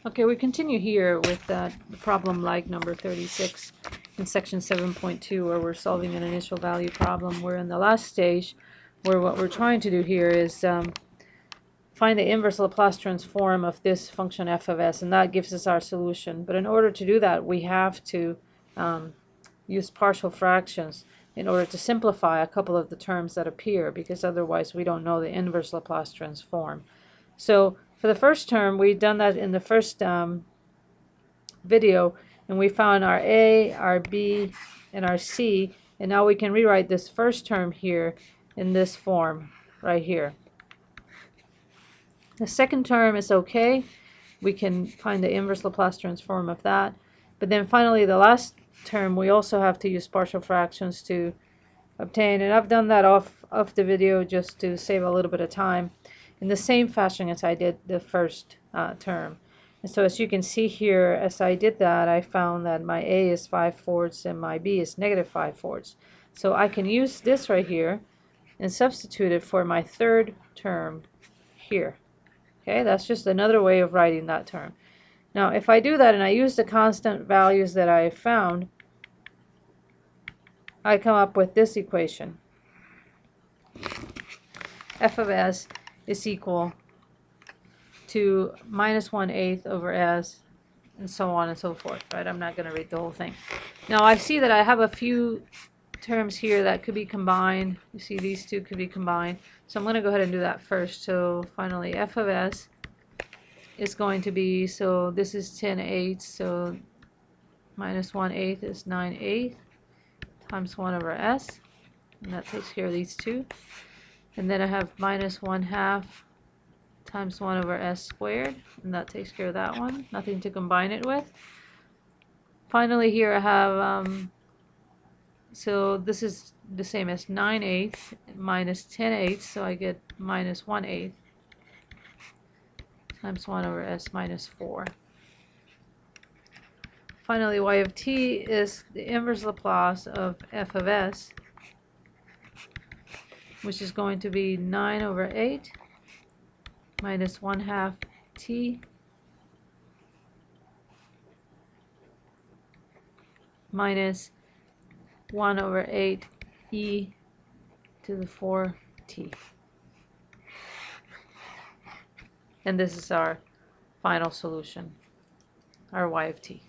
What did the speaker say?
Okay, we continue here with the problem like number 36 in section 7.2, where we're solving an initial value problem. We're in the last stage where what we're trying to do here is find the inverse Laplace transform of this function f of s, and that gives us our solution. But in order to do that, we have to use partial fractions in order to simplify a couple of the terms that appear, because otherwise we don't know the inverse Laplace transform. So for the first term, we've done that in the first video, and we found our A, our B, and our C, and now we can rewrite this first term here in this form right here. The second term is okay. We can find the inverse Laplace transform of that. But then finally the last term we also have to use partial fractions to obtain, and I've done that off the video just to save a little bit of time, in the same fashion as I did the first term. And so as you can see here, as I did that, I found that my A is 5/4 and my B is -5/4. So I can use this right here and substitute it for my third term here. Okay, that's just another way of writing that term. Now if I do that and I use the constant values that I found, I come up with this equation. F of s is equal to -1/8 over s, and so on and so forth, right? I'm not going to read the whole thing. Now I see that I have a few terms here that could be combined. You see these two could be combined. So I'm going to go ahead and do that first. So finally f of s is going to be, so this is 10/8, so -1/8 is 9/8 times 1 over s, and that takes care of these two. And then I have -1/2 times 1 over s squared, and that takes care of that one. Nothing to combine it with. Finally here I have, so this is the same as 9/8 minus 10/8, so I get -1/8 times 1 over s minus 4. Finally, y of t is the inverse Laplace of f of s, which is going to be 9 over 8 minus 1/2 t minus 1 over 8 e to the 4t. And this is our final solution, our y of t.